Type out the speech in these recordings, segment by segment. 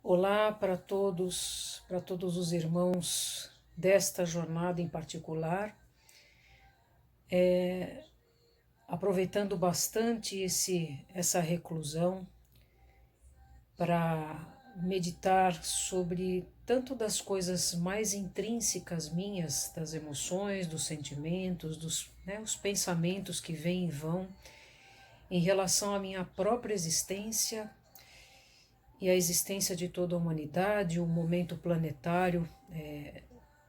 Olá para todos os irmãos desta jornada em particular, aproveitando bastante essa reclusão para meditar sobre tanto das coisas mais intrínsecas minhas, das emoções, dos sentimentos, os pensamentos que vêm e vão em relação à minha própria existência e a existência de toda a humanidade, um momento planetário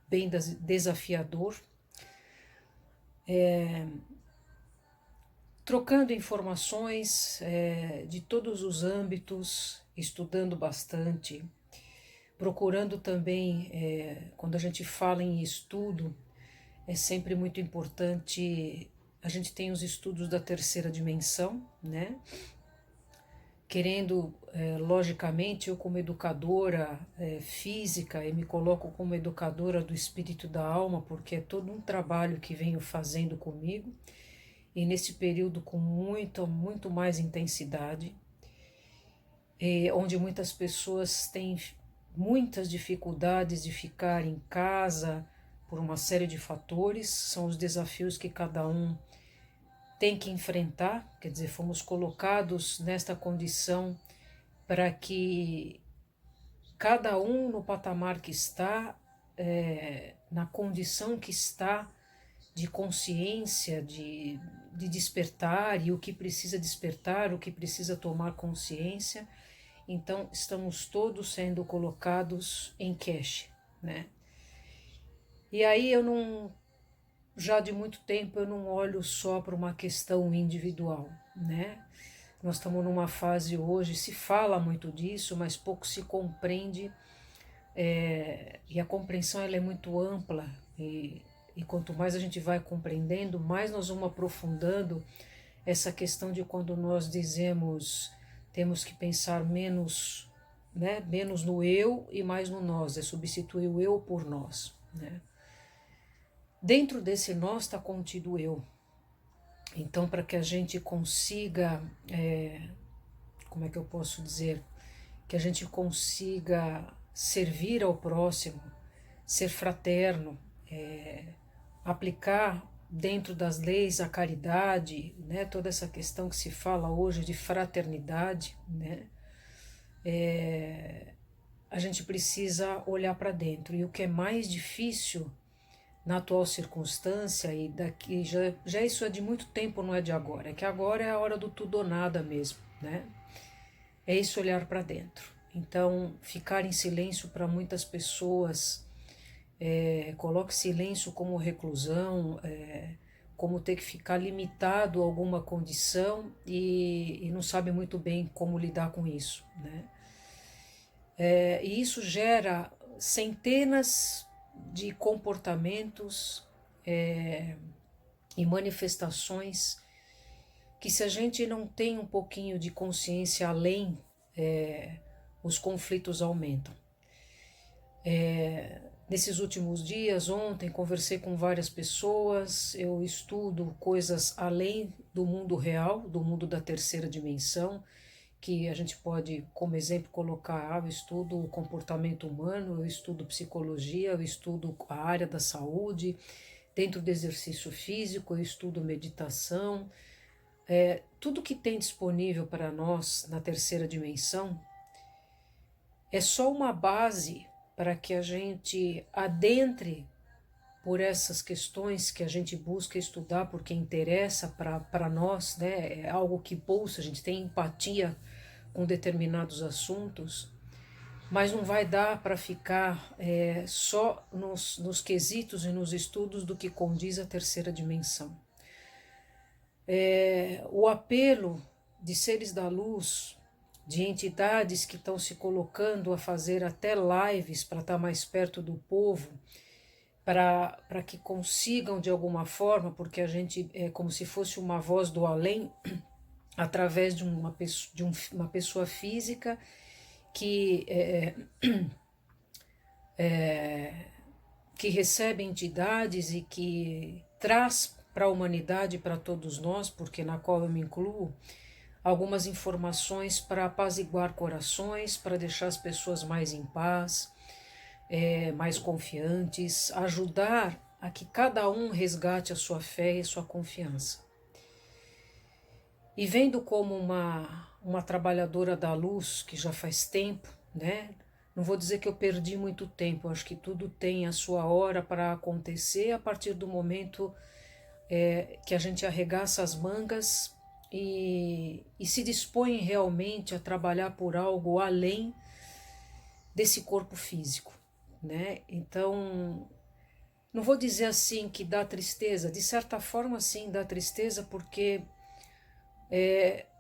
bem desafiador, trocando informações de todos os âmbitos, estudando bastante, procurando também, quando a gente fala em estudo, é sempre muito importante, a gente tem os estudos da terceira dimensão, né? Querendo, logicamente, eu como educadora física, e me coloco como educadora do espírito e da alma, porque é todo um trabalho que venho fazendo comigo, e nesse período com muito mais intensidade, onde muitas pessoas têm muitas dificuldades de ficar em casa por uma série de fatores, são os desafios que cada um tem que enfrentar, quer dizer, fomos colocados nesta condição para que cada um no patamar que está, na condição que está de consciência, de despertar e o que precisa despertar, o que precisa tomar consciência. Então, estamos todos sendo colocados em cache, né? E aí já de muito tempo eu não olho só para uma questão individual, né? Nós estamos numa fase hoje, se fala muito disso, mas pouco se compreende, e a compreensão ela é muito ampla, e quanto mais a gente vai compreendendo, mais nós vamos aprofundando essa questão de quando nós dizemos temos que pensar menos, né, menos no eu e mais no nós, é substituir o eu por nós, né? Dentro desse nós está contido o eu. Então, para que a gente consiga, como é que eu posso dizer, que a gente consiga servir ao próximo, ser fraterno, aplicar dentro das leis a caridade, né, toda essa questão que se fala hoje de fraternidade, né, a gente precisa olhar para dentro. E o que é mais difícil na atual circunstância, e daqui já isso é de muito tempo, não é de agora, é que agora é a hora do tudo ou nada mesmo, né? É isso, olhar para dentro. Então, ficar em silêncio para muitas pessoas, coloque silêncio como reclusão, como ter que ficar limitado a alguma condição e não sabe muito bem como lidar com isso, né? E isso gera centenas de comportamentos e manifestações que, se a gente não tem um pouquinho de consciência além, os conflitos aumentam. Nesses últimos dias, ontem, conversei com várias pessoas, eu estudo coisas além do mundo real, do mundo da terceira dimensão, que a gente pode, como exemplo, colocar, eu estudo o comportamento humano, eu estudo psicologia, eu estudo a área da saúde, dentro do exercício físico, eu estudo meditação, tudo que tem disponível para nós na terceira dimensão é só uma base para que a gente adentre por essas questões que a gente busca estudar porque interessa para nós, né? É algo que pulsa, a gente tem empatia com determinados assuntos, mas não vai dar para ficar só nos quesitos e nos estudos do que condiz a terceira dimensão. O apelo de seres da luz, de entidades que estão se colocando a fazer até lives para estar mais perto do povo, para que consigam de alguma forma, porque a gente é como se fosse uma voz do além, através de uma pessoa física que, que recebe entidades e que traz para a humanidade, para todos nós, porque na qual eu me incluo, algumas informações para apaziguar corações, para deixar as pessoas mais em paz, mais confiantes, ajudar a que cada um resgate a sua fé e a sua confiança. E vendo como uma trabalhadora da luz, que já faz tempo, né? Não vou dizer que eu perdi muito tempo, acho que tudo tem a sua hora para acontecer a partir do momento que a gente arregaça as mangas e se dispõe realmente a trabalhar por algo além desse corpo físico, né? Então, não vou dizer assim que dá tristeza, de certa forma sim dá tristeza, porque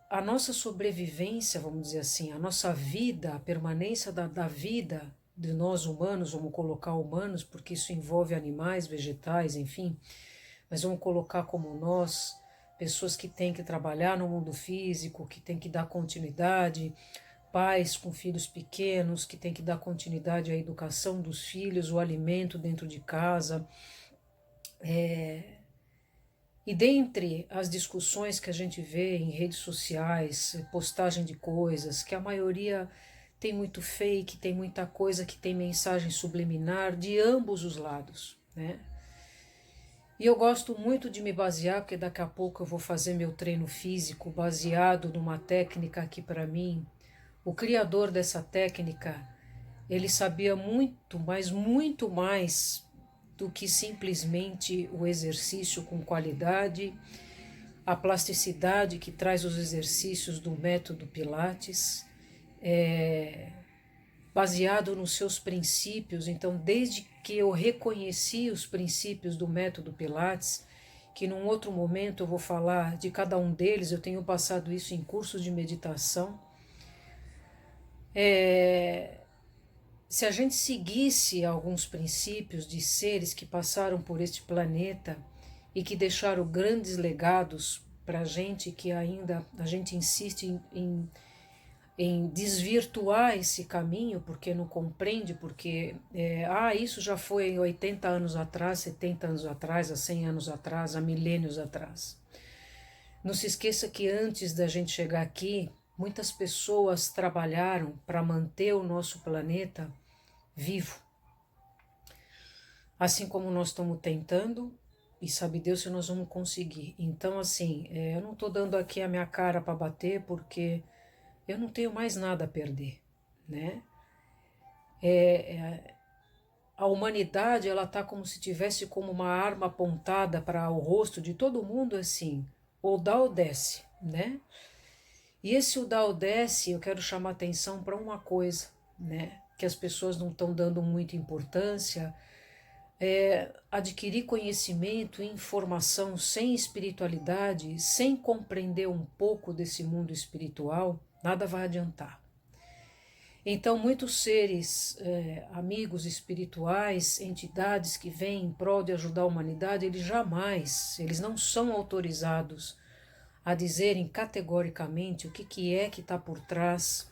a nossa sobrevivência, vamos dizer assim, a nossa vida, a permanência da vida de nós humanos, vamos colocar humanos, porque isso envolve animais, vegetais, enfim, mas vamos colocar como nós, pessoas que têm que trabalhar no mundo físico, que têm que dar continuidade, pais com filhos pequenos, que têm que dar continuidade à educação dos filhos, o alimento dentro de casa. E dentre as discussões que a gente vê em redes sociais, postagem de coisas, que a maioria tem muito fake, tem muita coisa que tem mensagem subliminar de ambos os lados, né? E eu gosto muito de me basear, porque daqui a pouco eu vou fazer meu treino físico baseado numa técnica que, para mim, o criador dessa técnica, ele sabia muito, mas muito mais do que simplesmente o exercício com qualidade, a plasticidade que traz os exercícios do método Pilates, baseado nos seus princípios. Então, desde que eu reconheci os princípios do método Pilates, que num outro momento eu vou falar de cada um deles, eu tenho passado isso em cursos de meditação. Se a gente seguisse alguns princípios de seres que passaram por este planeta e que deixaram grandes legados para a gente, que ainda a gente insiste em desvirtuar esse caminho, porque não compreende, porque isso já foi 80 anos atrás, 70 anos atrás, há 100 anos atrás, há milênios atrás. Não se esqueça que antes da gente chegar aqui, muitas pessoas trabalharam para manter o nosso planeta vivo. Assim como nós estamos tentando, e sabe Deus se nós vamos conseguir. Então, assim, eu não estou dando aqui a minha cara para bater, porque eu não tenho mais nada a perder, né? A humanidade, ela está como se tivesse como uma arma apontada para o rosto de todo mundo, assim, ou dá ou desce, né? E esse o dá ou desce, eu quero chamar atenção para uma coisa, né? Que as pessoas não estão dando muita importância, adquirir conhecimento e informação sem espiritualidade, sem compreender um pouco desse mundo espiritual, nada vai adiantar. Então, muitos seres, amigos espirituais, entidades que vêm em prol de ajudar a humanidade, eles não são autorizados a dizerem categoricamente o que é que está por trás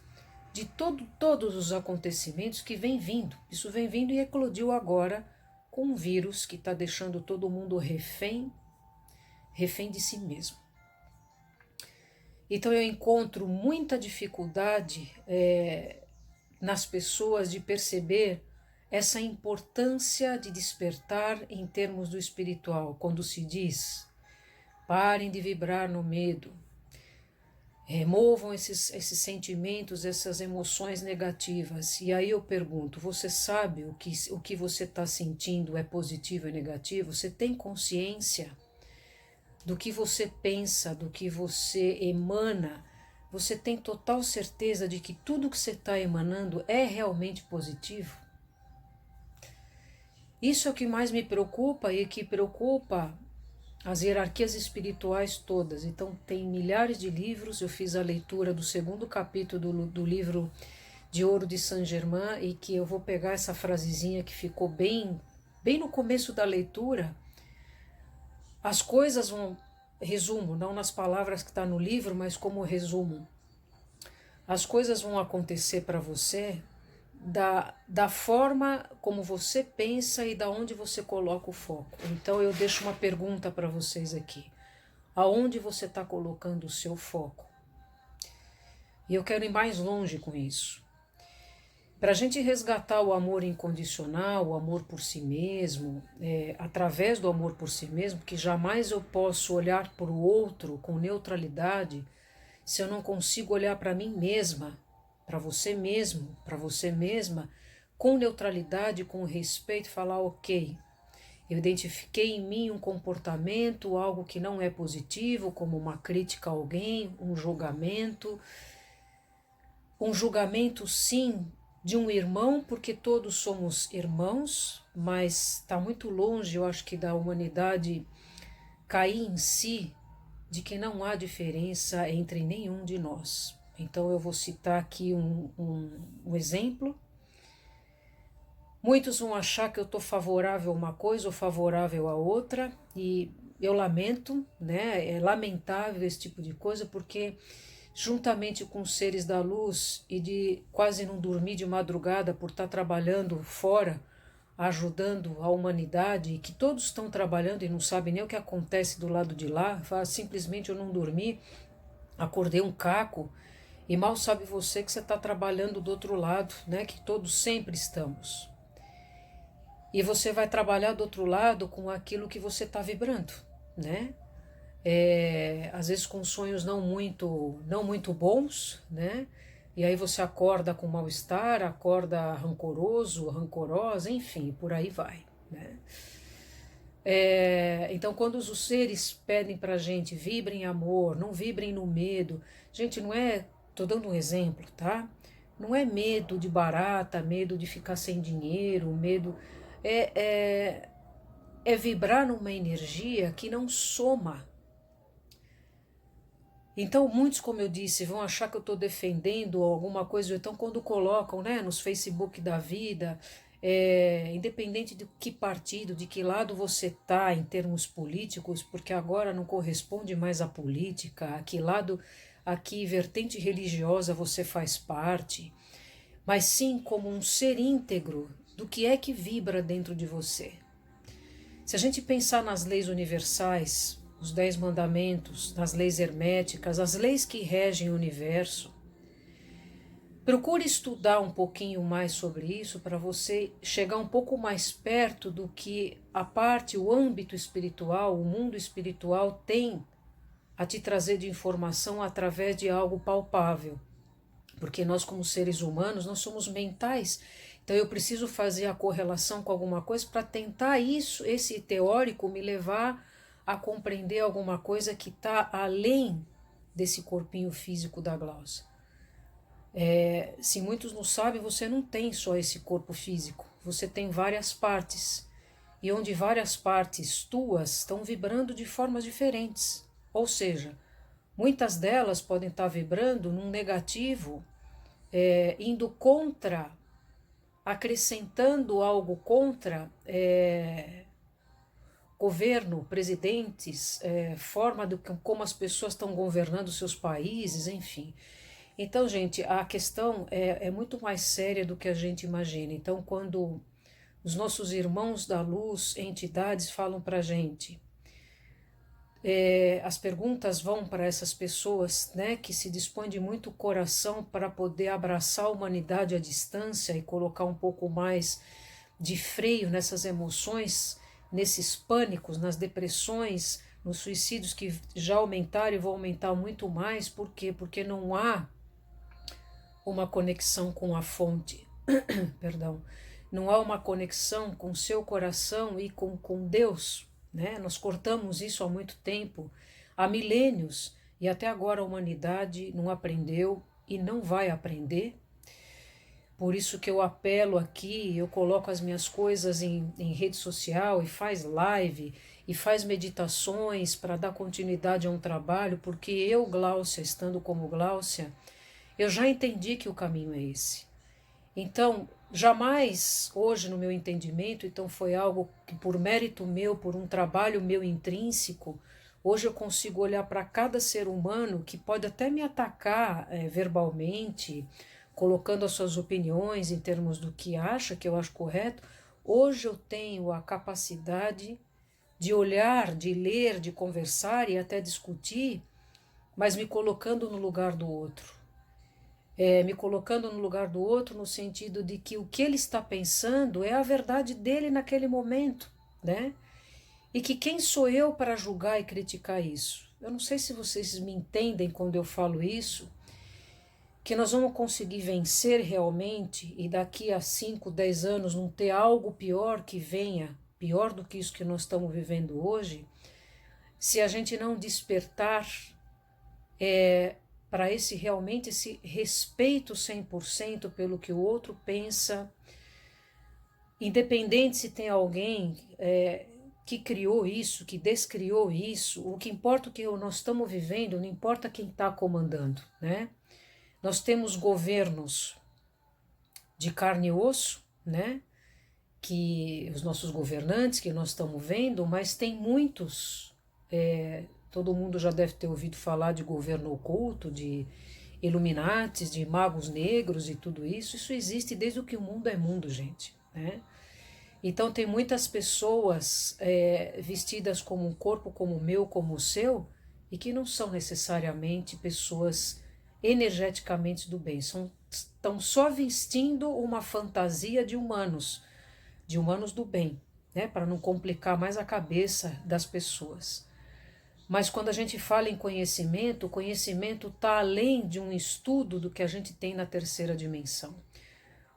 de todos os acontecimentos que vem vindo. Isso vem vindo e eclodiu agora com um vírus que está deixando todo mundo refém de si mesmo. Então eu encontro muita dificuldade nas pessoas de perceber essa importância de despertar em termos do espiritual, quando se diz: parem de vibrar no medo, removam esses sentimentos, essas emoções negativas. E aí eu pergunto, você sabe o que você está sentindo é positivo e negativo? Você tem consciência do que você pensa, do que você emana? Você tem total certeza de que tudo que você está emanando é realmente positivo? Isso é o que mais me preocupa e que preocupa as hierarquias espirituais todas. Então tem milhares de livros, eu fiz a leitura do 2º capítulo do livro de Ouro de Saint-Germain, e que eu vou pegar essa frasezinha que ficou bem no começo da leitura. As coisas vão, resumo, não nas palavras que está no livro, mas como resumo, as coisas vão acontecer para você da forma como você pensa e da onde você coloca o foco. Então eu deixo uma pergunta para vocês aqui. Aonde você está colocando o seu foco? E eu quero ir mais longe com isso. Para a gente resgatar o amor incondicional, o amor por si mesmo, através do amor por si mesmo, que jamais eu posso olhar para o outro com neutralidade se eu não consigo olhar para mim mesma, para você mesmo, para você mesma, com neutralidade, com respeito, falar ok, eu identifiquei em mim um comportamento, algo que não é positivo, como uma crítica a alguém, um julgamento sim, de um irmão, porque todos somos irmãos, mas está muito longe, eu acho que da humanidade cair em si de que não há diferença entre nenhum de nós. Então eu vou citar aqui um exemplo. Muitos vão achar que eu estou favorável a uma coisa ou favorável a outra, e eu lamento, né? É lamentável esse tipo de coisa, porque juntamente com os seres da luz e de quase não dormir de madrugada por estar trabalhando fora, ajudando a humanidade, e que todos estão trabalhando e não sabem nem o que acontece do lado de lá, fala, simplesmente eu não dormi, acordei um caco, e mal sabe você que você está trabalhando do outro lado, né? Que todos sempre estamos. E você vai trabalhar do outro lado com aquilo que você está vibrando, né? Às vezes com sonhos não muito bons, né? E aí você acorda com mal-estar, acorda rancoroso, rancorosa, enfim, por aí vai, né? Então, quando os seres pedem pra gente vibrem em amor, não vibrem no medo, gente, não é, tô dando um exemplo, tá? Não é medo de barata, medo de ficar sem dinheiro, medo, é, é, é vibrar numa energia que não soma. Então, muitos, como eu disse, vão achar que eu estou defendendo alguma coisa. Então, quando colocam, né, nos Facebook da vida, independente de que partido, de que lado você está em termos políticos, porque agora não corresponde mais à política, a que lado, a que vertente religiosa você faz parte, mas sim como um ser íntegro do que é que vibra dentro de você. Se a gente pensar nas leis universais, os 10 mandamentos, nas leis herméticas, as leis que regem o universo, procure estudar um pouquinho mais sobre isso para você chegar um pouco mais perto do que a parte, o âmbito espiritual, o mundo espiritual tem a te trazer de informação através de algo palpável. Porque nós, como seres humanos, nós somos mentais. Então eu preciso fazer a correlação com alguma coisa para tentar esse teórico me levar a compreender alguma coisa que está além desse corpinho físico da Glaucia. Se muitos não sabem, você não tem só esse corpo físico, você tem várias partes. E onde várias partes tuas estão vibrando de formas diferentes. Ou seja, muitas delas podem estar vibrando num negativo, indo contra, acrescentando algo contra governo, presidentes, forma de como as pessoas estão governando seus países, enfim. Então, gente, a questão é muito mais séria do que a gente imagina. Então, quando os nossos irmãos da luz, entidades, falam para a gente, as perguntas vão para essas pessoas, né, que se dispõem de muito coração para poder abraçar a humanidade à distância e colocar um pouco mais de freio nessas emoções, nesses pânicos, nas depressões, nos suicídios que já aumentaram e vão aumentar muito mais. Por quê? Porque não há uma conexão com a fonte, perdão, não há uma conexão com o seu coração e com Deus, né? Nós cortamos isso há muito tempo, há milênios, e até agora a humanidade não aprendeu e não vai aprender. Por isso que eu apelo aqui, eu coloco as minhas coisas em rede social e faz live e faz meditações para dar continuidade a um trabalho, porque eu, Gláucia, estando como Gláucia, eu já entendi que o caminho é esse. Então, jamais hoje no meu entendimento, então foi algo que por mérito meu, por um trabalho meu intrínseco, hoje eu consigo olhar para cada ser humano que pode até me atacar verbalmente, colocando as suas opiniões em termos do que acha, que eu acho correto. Hoje eu tenho a capacidade de olhar, de ler, de conversar e até discutir, mas me colocando no lugar do outro. me colocando no lugar do outro, no sentido de que o que ele está pensando é a verdade dele naquele momento, né? E que quem sou eu para julgar e criticar isso? Eu não sei se vocês me entendem quando eu falo isso, que nós vamos conseguir vencer realmente e daqui a 5, 10 anos não ter algo pior que venha, pior do que isso que nós estamos vivendo hoje, se a gente não despertar para esse realmente esse respeito 100% pelo que o outro pensa, independente se tem alguém que criou isso, que descriou isso, o que importa é o que nós estamos vivendo, não importa quem está comandando, né? Nós temos governos de carne e osso, né? Que os nossos governantes que nós estamos vendo, mas tem muitos, todo mundo já deve ter ouvido falar de governo oculto, de Illuminatis, de magos negros e tudo isso. Isso existe desde o que o mundo é mundo, gente, né? Então tem muitas pessoas vestidas como um corpo como o meu, como o seu, e que não são necessariamente pessoas energeticamente do bem, estão só vestindo uma fantasia de humanos do bem, né, para não complicar mais a cabeça das pessoas. Mas quando a gente fala em conhecimento, o conhecimento está além de um estudo do que a gente tem na terceira dimensão.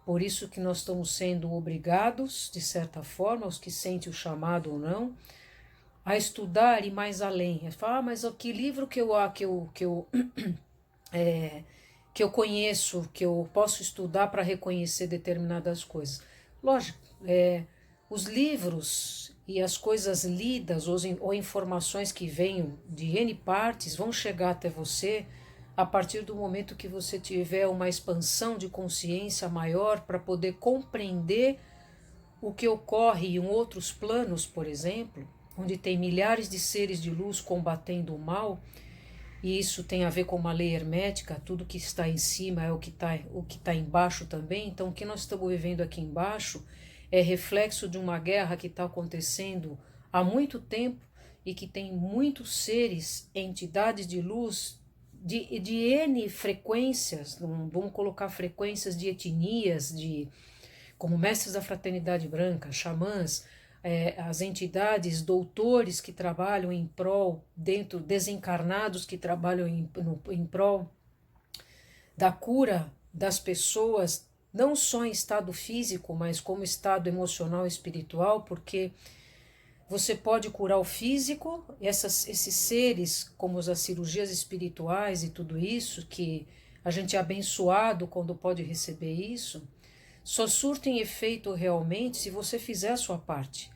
Por isso que nós estamos sendo obrigados, de certa forma, os que sentem o chamado ou não, a estudar e ir mais além. Falar, mas que livro que eu conheço, que eu posso estudar para reconhecer determinadas coisas? Lógico, os livros e as coisas lidas ou informações que venham de N partes vão chegar até você a partir do momento que você tiver uma expansão de consciência maior para poder compreender o que ocorre em outros planos, por exemplo, onde tem milhares de seres de luz combatendo o mal, e isso tem a ver com uma lei hermética, tudo que está em cima é o que está embaixo também. Então o que nós estamos vivendo aqui embaixo é reflexo de uma guerra que está acontecendo há muito tempo e que tem muitos seres, entidades de luz, de N frequências, vamos colocar frequências de etnias, como mestres da fraternidade branca, xamãs, as entidades, doutores que trabalham em prol, desencarnados que trabalham em prol da cura das pessoas, não só em estado físico, mas como estado emocional e espiritual, porque você pode curar o físico, esses seres, como as cirurgias espirituais e tudo isso, que a gente é abençoado quando pode receber isso, só surtem efeito realmente se você fizer a sua parte.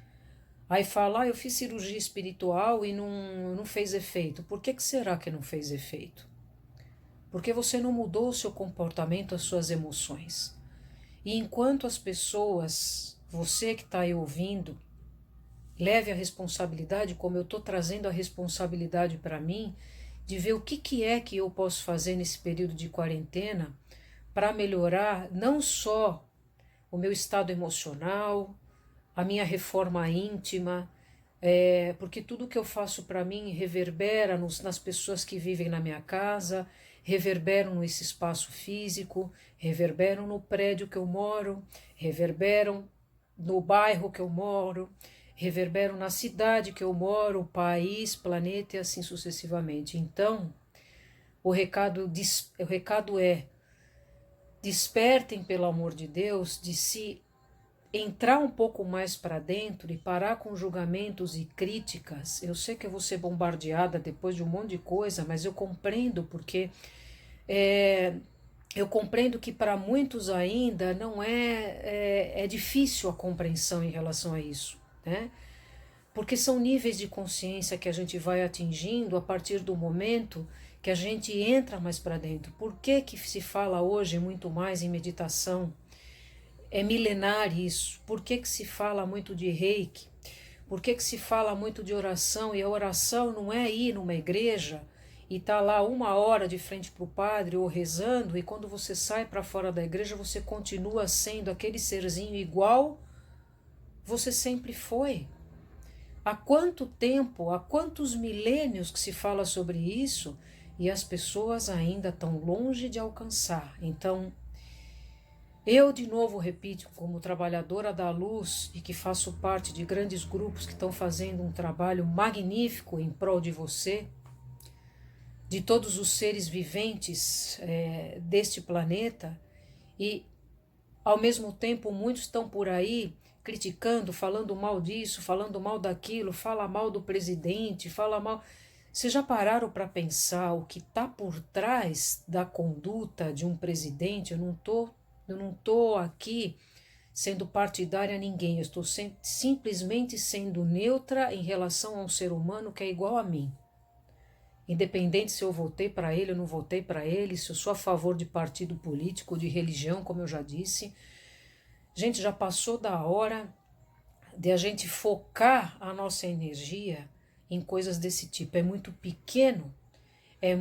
Aí fala, eu fiz cirurgia espiritual e não fez efeito. Por que será que não fez efeito? Porque você não mudou o seu comportamento, as suas emoções. E enquanto as pessoas, você que está aí ouvindo, leve a responsabilidade, como eu estou trazendo a responsabilidade para mim, de ver o que é que eu posso fazer nesse período de quarentena para melhorar não só o meu estado emocional, a minha reforma íntima, porque tudo que eu faço para mim reverbera nas pessoas que vivem na minha casa, reverberam nesse espaço físico, reverberam no prédio que eu moro, reverberam no bairro que eu moro, reverberam na cidade que eu moro, país, planeta e assim sucessivamente. Então, o recado é: despertem, pelo amor de Deus, de se entrar um pouco mais para dentro e parar com julgamentos e críticas. Eu sei que eu vou ser bombardeada depois de um monte de coisa, mas eu compreendo, porque eu compreendo que para muitos ainda não é difícil a compreensão em relação a isso, né? Porque são níveis de consciência que a gente vai atingindo a partir do momento que a gente entra mais para dentro. Por que se fala hoje muito mais em meditação? É milenar isso. Por que se fala muito de reiki? Por que se fala muito de oração? E a oração não é ir numa igreja e estar lá 1 hora de frente para o padre ou rezando, e quando você sai para fora da igreja você continua sendo aquele serzinho igual você sempre foi. Há quanto tempo, há quantos milênios que se fala sobre isso, e as pessoas ainda estão longe de alcançar. Então, eu de novo repito, como trabalhadora da luz e que faço parte de grandes grupos que estão fazendo um trabalho magnífico em prol de você, de todos os seres viventes deste planeta, e ao mesmo tempo muitos estão por aí criticando, falando mal disso, falando mal daquilo, fala mal do presidente, fala mal. Vocês já pararam para pensar o que está por trás da conduta de um presidente? Eu não tô aqui sendo partidária a ninguém, eu estou simplesmente sendo neutra em relação a um ser humano que é igual a mim. Independente se eu votei para ele ou não votei para ele, se eu sou a favor de partido político, de religião, como eu já disse. Gente, já passou da hora de a gente focar a nossa energia em coisas desse tipo. É muito pequeno, é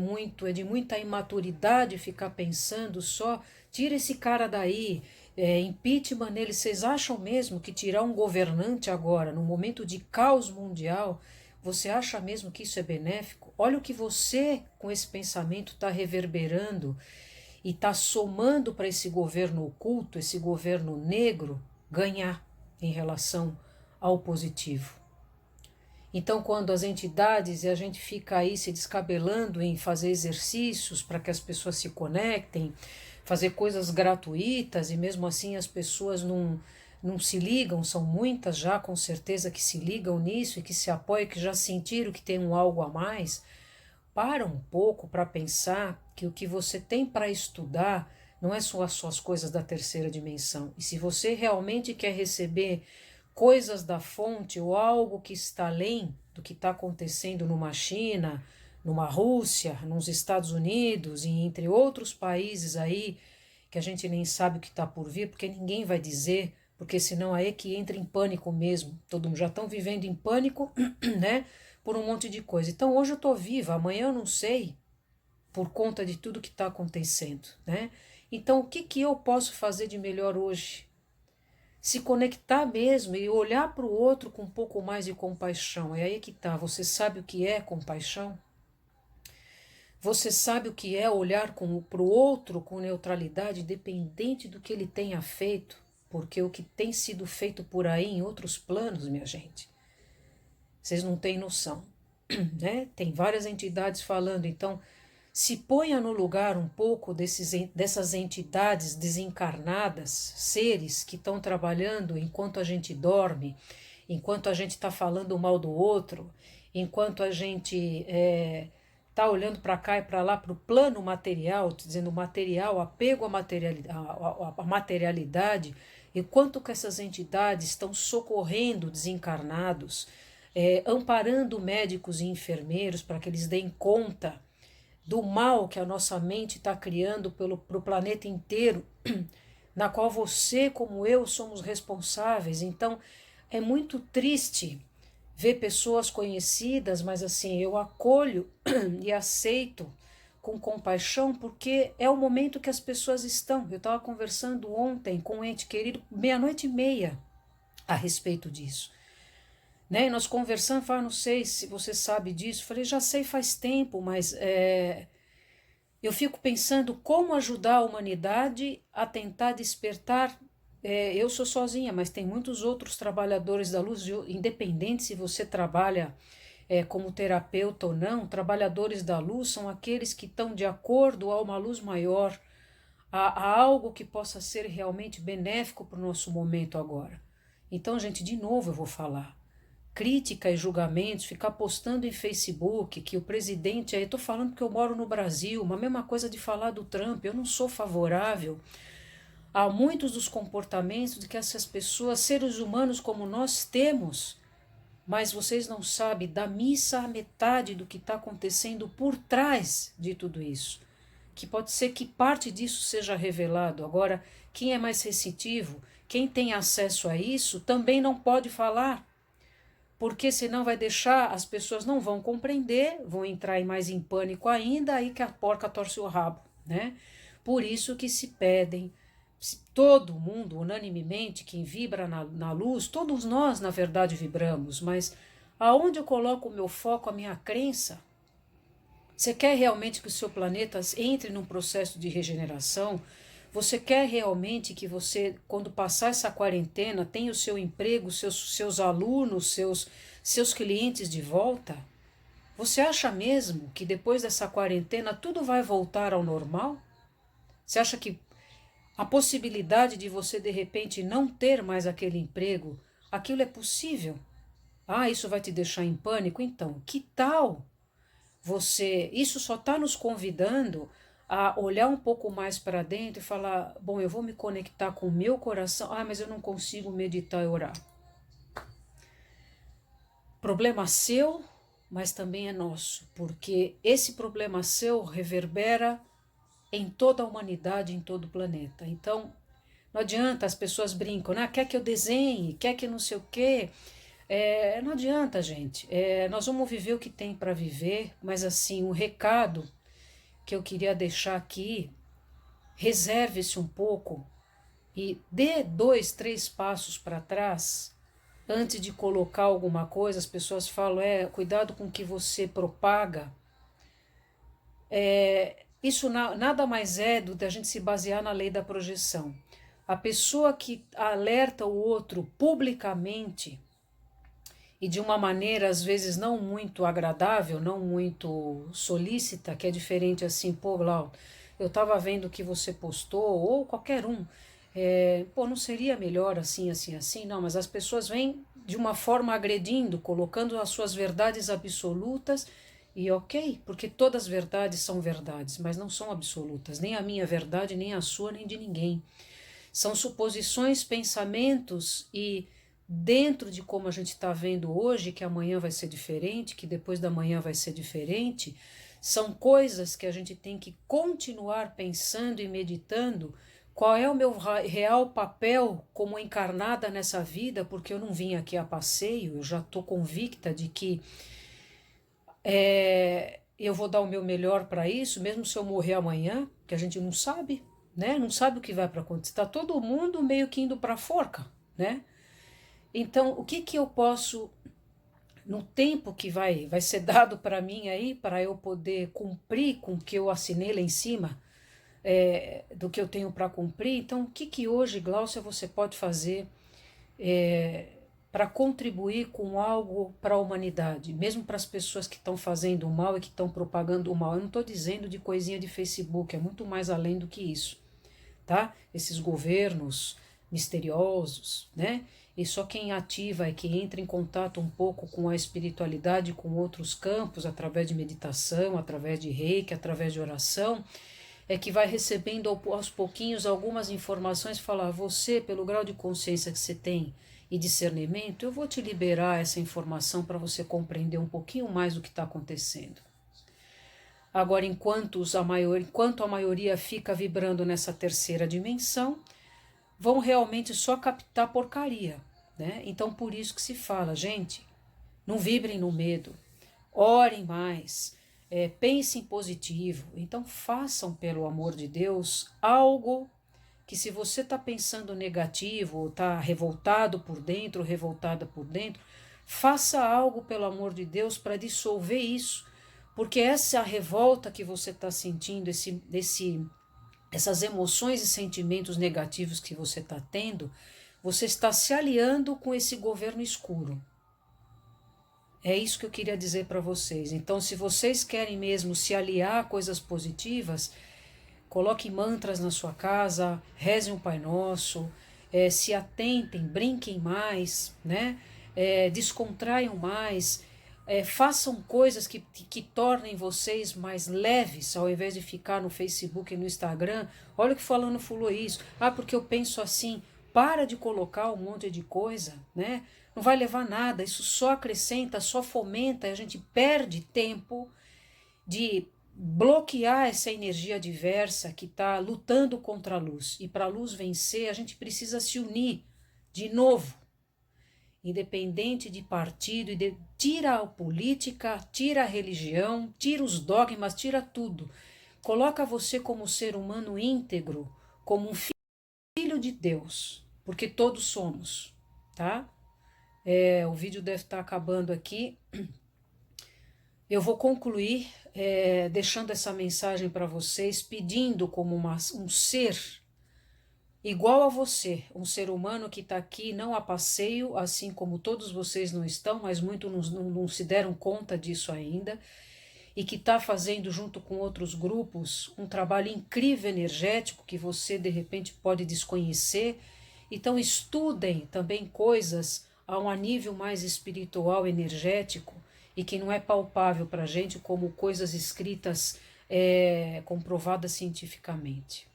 de muita imaturidade ficar pensando só, tira esse cara daí, impeachment nele. Vocês acham mesmo que tirar um governante agora, no momento de caos mundial, você acha mesmo que isso é benéfico? Olha o que você, com esse pensamento, está reverberando e está somando para esse governo oculto, esse governo negro, ganhar em relação ao positivo. Então, quando as entidades e a gente fica aí se descabelando em fazer exercícios para que as pessoas se conectem, fazer coisas gratuitas, e mesmo assim as pessoas não se ligam, são muitas já com certeza que se ligam nisso e que se apoiam, que já sentiram que tem um algo a mais, para um pouco para pensar que o que você tem para estudar não é só as suas coisas da terceira dimensão. E se você realmente quer receber coisas da fonte ou algo que está além do que está acontecendo numa China, numa Rússia, nos Estados Unidos e entre outros países aí que a gente nem sabe o que está por vir, porque ninguém vai dizer, porque senão aí é que entra em pânico mesmo. Todo mundo já estão vivendo em pânico, né? Por um monte de coisa. Então hoje eu estou viva, amanhã eu não sei, por conta de tudo que está acontecendo, né? Então o que eu posso fazer de melhor hoje? Se conectar mesmo e olhar para o outro com um pouco mais de compaixão. É aí que está. Você sabe o que é compaixão? Você sabe o que é olhar para o outro com neutralidade, independente do que ele tenha feito? Porque o que tem sido feito por aí em outros planos, minha gente, vocês não têm noção, né? Tem várias entidades falando, então se ponha no lugar um pouco dessas entidades desencarnadas, seres que estão trabalhando enquanto a gente dorme, enquanto a gente está falando mal do outro, enquanto a gente está olhando para cá e para lá, para o plano material, dizendo material, apego à materialidade, e quanto que essas entidades estão socorrendo desencarnados, amparando médicos e enfermeiros para que eles deem conta do mal que a nossa mente está criando pro planeta inteiro, na qual você, como eu, somos responsáveis. Então, é muito triste ver pessoas conhecidas, mas assim, eu acolho e aceito com compaixão, porque é o momento que as pessoas estão. Eu estava conversando ontem com um ente querido, 00:30, a respeito disso. Né? E nós conversamos, não sei se você sabe disso. Falei, já sei faz tempo, mas eu fico pensando como ajudar a humanidade a tentar despertar. Eu sou sozinha, mas tem muitos outros trabalhadores da luz, independente se você trabalha como terapeuta ou não. Trabalhadores da luz são aqueles que estão de acordo a uma luz maior, a algo que possa ser realmente benéfico para o nosso momento agora. Então, gente, de novo eu vou falar. Crítica e julgamentos, ficar postando em Facebook que o presidente, eu estou falando que eu moro no Brasil, uma mesma coisa de falar do Trump. Eu não sou favorável a muitos dos comportamentos que essas pessoas, seres humanos como nós, temos, mas vocês não sabem da missa a metade do que está acontecendo por trás de tudo isso, que pode ser que parte disso seja revelado. Agora, quem é mais receptivo, quem tem acesso a isso, também não pode falar, porque senão vai deixar, as pessoas não vão compreender, vão entrar mais em pânico ainda, aí que a porca torce o rabo, né? Por isso que se pedem, todo mundo, unanimemente, quem vibra na luz, todos nós, na verdade, vibramos, mas aonde eu coloco o meu foco, a minha crença? Você quer realmente que o seu planeta entre num processo de regeneração? Você quer realmente que você, quando passar essa quarentena, tenha o seu emprego, seus alunos, seus clientes de volta? Você acha mesmo que depois dessa quarentena tudo vai voltar ao normal? Você acha que a possibilidade de você de repente não ter mais aquele emprego, aquilo é possível? Ah, isso vai te deixar em pânico? Então, que tal você. Isso só está nos convidando a olhar um pouco mais para dentro e falar: bom, eu vou me conectar com o meu coração. Ah, mas eu não consigo meditar e orar. Problema seu, mas também é nosso, porque esse problema seu reverbera em toda a humanidade, em todo o planeta. Então, não adianta, as pessoas brincam, né? Quer que eu desenhe, quer que não sei o quê. Não adianta, gente. Nós vamos viver o que tem para viver, mas assim, um recado que eu queria deixar aqui, reserve-se um pouco e dê 2, 3 passos para trás antes de colocar alguma coisa. As pessoas falam, cuidado com o que você propaga. Isso nada mais é do que a gente se basear na lei da projeção. A pessoa que alerta o outro publicamente e de uma maneira às vezes não muito agradável, não muito solícita, que é diferente assim, pô, Lau, eu estava vendo o que você postou, ou qualquer um, pô, não seria melhor assim, assim, assim? Não, mas as pessoas vêm de uma forma agredindo, colocando as suas verdades absolutas, e ok, porque todas as verdades são verdades, mas não são absolutas, nem a minha verdade, nem a sua, nem de ninguém. São suposições, pensamentos e dentro de como a gente está vendo hoje, que amanhã vai ser diferente, que depois da manhã vai ser diferente, são coisas que a gente tem que continuar pensando e meditando. Qual é o meu real papel como encarnada nessa vida? Porque eu não vim aqui a passeio, eu já estou convicta de que eu vou dar o meu melhor para isso, mesmo se eu morrer amanhã, que a gente não sabe, né? Não sabe o que vai para acontecer. Está todo mundo meio que indo para a forca, né? Então, o que que eu posso, no tempo que vai ser dado para mim aí, para eu poder cumprir com o que eu assinei lá em cima, do que eu tenho para cumprir? Então, o que que hoje, Gláucia, você pode fazer para contribuir com algo para a humanidade, mesmo para as pessoas que estão fazendo o mal e que estão propagando o mal? Eu não estou dizendo de coisinha de Facebook, é muito mais além do que isso, tá? Esses governos misteriosos, né? E só quem ativa e que entra em contato um pouco com a espiritualidade, com outros campos, através de meditação, através de reiki, através de oração, é que vai recebendo aos pouquinhos algumas informações e falar: você, pelo grau de consciência que você tem e discernimento, eu vou te liberar essa informação para você compreender um pouquinho mais do que está acontecendo. Agora, enquanto a maioria fica vibrando nessa terceira dimensão, vão realmente só captar porcaria, né? Então, por isso que se fala, gente, não vibrem no medo, orem mais, pensem positivo. Então, façam, pelo amor de Deus, algo que, se você está pensando negativo, ou está revoltado por dentro, revoltada por dentro, faça algo, pelo amor de Deus, para dissolver isso, porque essa revolta que você está sentindo, essas emoções e sentimentos negativos que você está tendo, você está se aliando com esse governo escuro. É isso que eu queria dizer para vocês. Então, se vocês querem mesmo se aliar a coisas positivas, coloquem mantras na sua casa, rezem um Pai Nosso, se atentem, brinquem mais, né? Descontraiam mais, façam coisas que tornem vocês mais leves, ao invés de ficar no Facebook e no Instagram. Olha o que fulano falou isso. Ah, porque eu penso assim. Para de colocar um monte de coisa, né? Não vai levar nada, isso só acrescenta, só fomenta, a gente perde tempo de bloquear essa energia adversa que está lutando contra a luz. E para a luz vencer, a gente precisa se unir de novo, independente de partido, tira a política, tira a religião, tira os dogmas, tira tudo. Coloca você como ser humano íntegro, como um filho de Deus, porque todos somos, tá? O vídeo deve estar acabando aqui. Eu vou concluir deixando essa mensagem para vocês, pedindo como um ser igual a você, um ser humano que está aqui não a passeio, assim como todos vocês não estão, mas muitos não se deram conta disso ainda, e que está fazendo junto com outros grupos um trabalho incrível energético que você de repente pode desconhecer. Então estudem também coisas a um nível mais espiritual, energético, e que não é palpável para a gente como coisas escritas comprovadas cientificamente.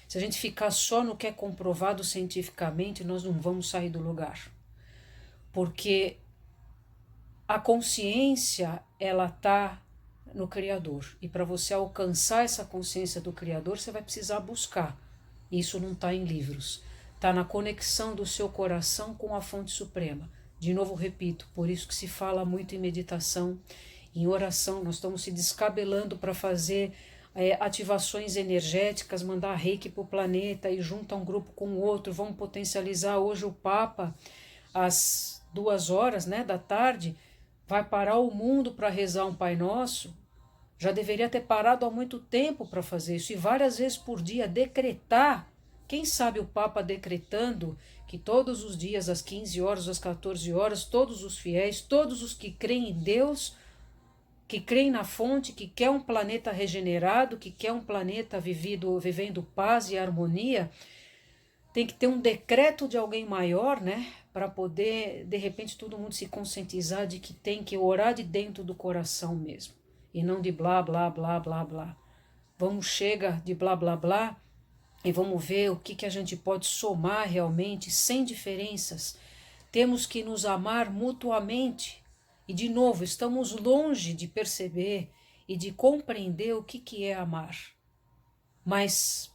Se a gente ficar só no que é comprovado cientificamente, nós não vamos sair do lugar. Porque a consciência, ela está no Criador. E para você alcançar essa consciência do Criador, você vai precisar buscar. Isso não está em livros. Está na conexão do seu coração com a fonte suprema. De novo, repito, por isso que se fala muito em meditação, em oração. Nós estamos se descabelando para fazer ativações energéticas, mandar reiki para o planeta e junta um grupo com o outro. Vamos potencializar hoje o Papa às 2 horas, né, da tarde, vai parar o mundo para rezar um Pai Nosso. Já deveria ter parado há muito tempo para fazer isso, e várias vezes por dia decretar. Quem sabe o Papa decretando que todos os dias, às 15 horas, às 14 horas, todos os fiéis, todos os que creem em Deus, que creem na fonte, que quer um planeta regenerado, que quer um planeta vivendo paz e harmonia, tem que ter um decreto de alguém maior, né? Para poder, de repente, todo mundo se conscientizar de que tem que orar de dentro do coração mesmo. E não de blá, blá, blá, blá, blá. Vamos, chega de blá, blá, blá, e vamos ver o que a gente pode somar realmente, sem diferenças. Temos que nos amar mutuamente. E, de novo, estamos longe de perceber e de compreender o que é amar. Mas,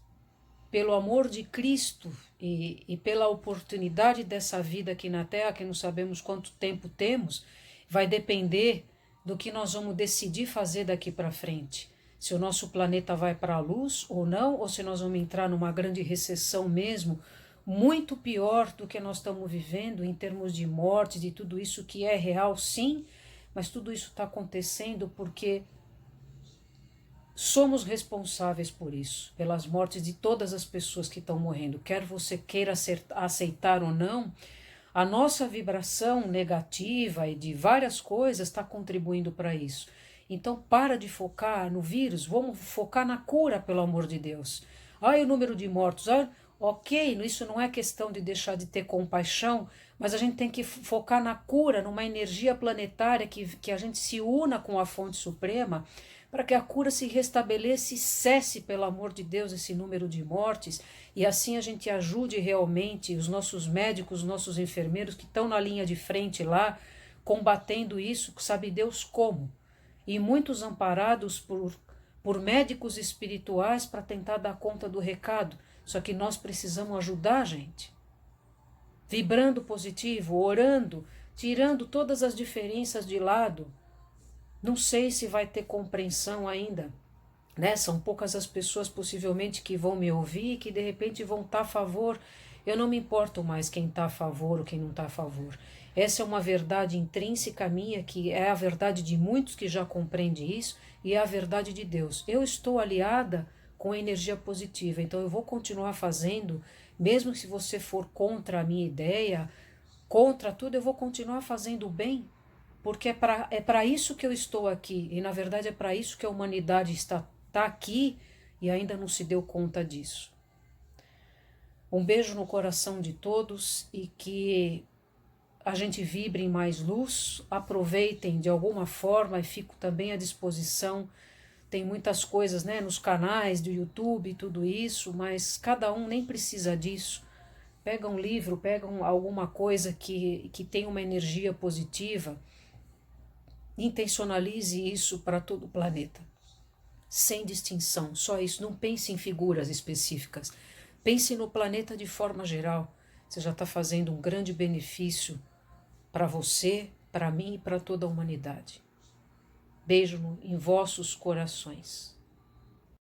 pelo amor de Cristo e pela oportunidade dessa vida aqui na Terra, que não sabemos quanto tempo temos, vai depender do que nós vamos decidir fazer daqui para frente. Se o nosso planeta vai para a luz ou não, ou se nós vamos entrar numa grande recessão mesmo, muito pior do que nós estamos vivendo em termos de morte, de tudo isso que é real, sim, mas tudo isso está acontecendo porque somos responsáveis por isso, pelas mortes de todas as pessoas que estão morrendo. Quer você queira aceitar ou não, a nossa vibração negativa e de várias coisas está contribuindo para isso. Então para de focar no vírus, vamos focar na cura, pelo amor de Deus. O número de mortos, ok, isso não é questão de deixar de ter compaixão, mas a gente tem que focar na cura, numa energia planetária que a gente se una com a fonte suprema, para que a cura se restabeleça e cesse, pelo amor de Deus, esse número de mortes, e assim a gente ajude realmente os nossos médicos, os nossos enfermeiros que estão na linha de frente lá, combatendo isso, sabe Deus como, e muitos amparados por médicos espirituais para tentar dar conta do recado. Só que nós precisamos ajudar a gente, vibrando positivo, orando, tirando todas as diferenças de lado. Não sei se vai ter compreensão ainda, né? São poucas as pessoas possivelmente que vão me ouvir e que de repente vão estar a favor. Eu não me importo mais quem está a favor ou quem não está a favor. Essa é uma verdade intrínseca minha, que é a verdade de muitos que já compreendem isso, e é a verdade de Deus. Eu estou aliada com a energia positiva, então eu vou continuar fazendo, mesmo se você for contra a minha ideia, contra tudo, eu vou continuar fazendo o bem, porque é para isso que eu estou aqui, e na verdade é para isso que a humanidade está aqui e ainda não se deu conta disso. Um beijo no coração de todos e que a gente vibre em mais luz, aproveitem de alguma forma e fico também à disposição. Tem muitas coisas, né, nos canais do YouTube e tudo isso, mas cada um nem precisa disso. Pega um livro, pega alguma coisa que tem uma energia positiva, intencionalize isso para todo o planeta, sem distinção, só isso. Não pense em figuras específicas, pense no planeta de forma geral. Você já está fazendo um grande benefício para você, para mim e para toda a humanidade. Beijo em vossos corações.